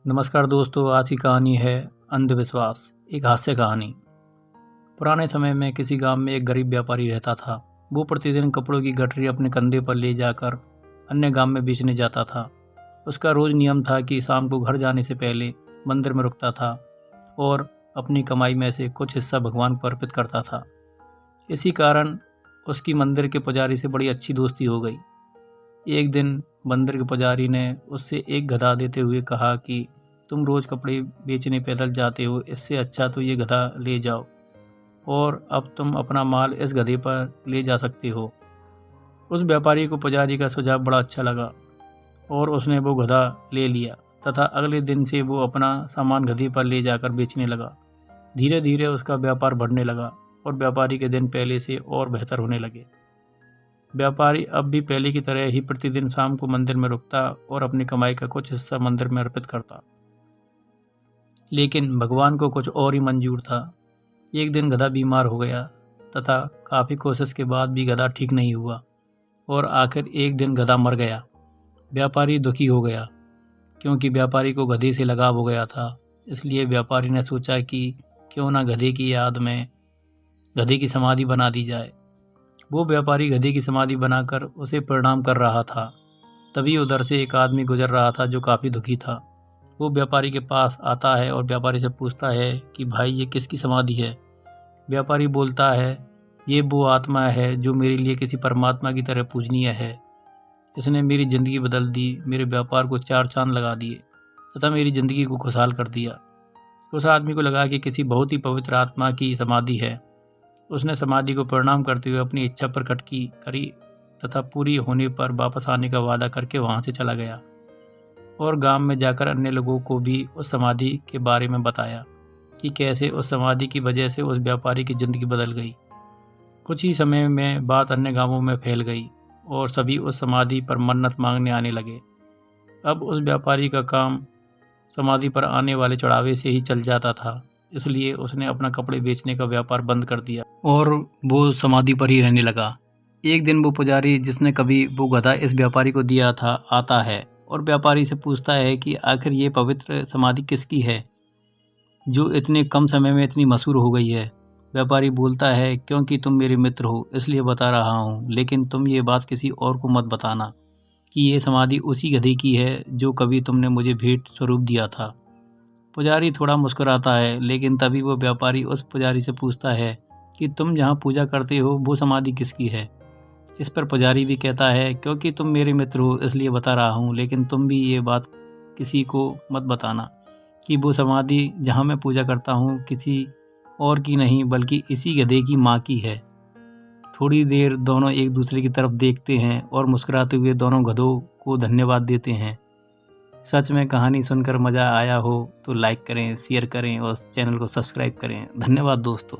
नमस्कार दोस्तों, आज की कहानी है अंधविश्वास, एक हास्य कहानी। पुराने समय में किसी गांव में एक गरीब व्यापारी रहता था। वो प्रतिदिन कपड़ों की गठरी अपने कंधे पर ले जाकर अन्य गांव में बेचने जाता था। उसका रोज नियम था कि शाम को घर जाने से पहले मंदिर में रुकता था और अपनी कमाई में से कुछ हिस्सा भगवान को अर्पित करता था। इसी कारण उसकी मंदिर के पुजारी से बड़ी अच्छी दोस्ती हो गई। एक दिन मंदिर के पुजारी ने उससे एक गधा देते हुए कहा कि तुम रोज़ कपड़े बेचने पैदल जाते हो, इससे अच्छा तो ये गधा ले जाओ और अब तुम अपना माल इस गधे पर ले जा सकते हो। उस व्यापारी को पुजारी का सुझाव बड़ा अच्छा लगा और उसने वो गधा ले लिया तथा अगले दिन से वो अपना सामान गधे पर ले जाकर बेचने लगा। धीरे धीरे उसका व्यापार बढ़ने लगा और व्यापारी के दिन पहले से और बेहतर होने लगे। व्यापारी अब भी पहले की तरह ही प्रतिदिन शाम को मंदिर में रुकता और अपनी कमाई का कुछ हिस्सा मंदिर में अर्पित करता। लेकिन भगवान को कुछ और ही मंजूर था। एक दिन गधा बीमार हो गया तथा काफ़ी कोशिश के बाद भी गधा ठीक नहीं हुआ और आखिर एक दिन गधा मर गया। व्यापारी दुखी हो गया क्योंकि व्यापारी को गधे से लगाव हो गया था। इसलिए व्यापारी ने सोचा कि क्यों ना गधे की याद में गधे की समाधि बना दी जाए। वो व्यापारी गधे की समाधि बनाकर उसे प्रणाम कर रहा था। तभी उधर से एक आदमी गुजर रहा था जो काफ़ी दुखी था। वो व्यापारी के पास आता है और व्यापारी से पूछता है कि भाई ये किसकी समाधि है। व्यापारी बोलता है ये वो आत्मा है जो मेरे लिए किसी परमात्मा की तरह पूजनीय है। इसने मेरी ज़िंदगी बदल दी, मेरे व्यापार को 4 चांद लगा दिए तथा मेरी ज़िंदगी को खुशहाल कर दिया। उस आदमी को लगा कि किसी बहुत ही पवित्र आत्मा की समाधि है। उसने समाधि को प्रणाम करते हुए अपनी इच्छा प्रकट करी तथा पूरी होने पर वापस आने का वादा करके वहाँ से चला गया और गांव में जाकर अन्य लोगों को भी उस समाधि के बारे में बताया कि कैसे उस समाधि की वजह से उस व्यापारी की ज़िंदगी बदल गई। कुछ ही समय में बात अन्य गांवों में फैल गई और सभी उस समाधि पर मन्नत मांगने आने लगे। अब उस व्यापारी का काम समाधि पर आने वाले चढ़ावे से ही चल जाता था, इसलिए उसने अपना कपड़े बेचने का व्यापार बंद कर दिया और वो समाधि पर ही रहने लगा। एक दिन वो पुजारी जिसने कभी वो गधा इस व्यापारी को दिया था आता है और व्यापारी से पूछता है कि आखिर ये पवित्र समाधि किसकी है जो इतने कम समय में इतनी मशहूर हो गई है। व्यापारी बोलता है क्योंकि तुम मेरे मित्र हो इसलिए बता रहा हूँ, लेकिन तुम ये बात किसी और को मत बताना कि ये समाधि उसी गधे की है जो कभी तुमने मुझे भेंट स्वरूप दिया था। पुजारी थोड़ा मुस्कुराता है, लेकिन तभी वो व्यापारी उस पुजारी से पूछता है कि तुम जहाँ पूजा करते हो वो समाधि किसकी है। इस पर पुजारी भी कहता है क्योंकि तुम मेरे मित्र हो इसलिए बता रहा हूँ, लेकिन तुम भी ये बात किसी को मत बताना कि वो समाधि जहाँ मैं पूजा करता हूँ किसी और की नहीं बल्कि इसी गधे की माँ की है। थोड़ी देर दोनों एक दूसरे की तरफ देखते हैं और मुस्कुराते हुए दोनों गधों को धन्यवाद देते हैं। सच में कहानी सुनकर मज़ा आया हो तो लाइक करें, शेयर करें और चैनल को सब्सक्राइब करें। धन्यवाद दोस्तों।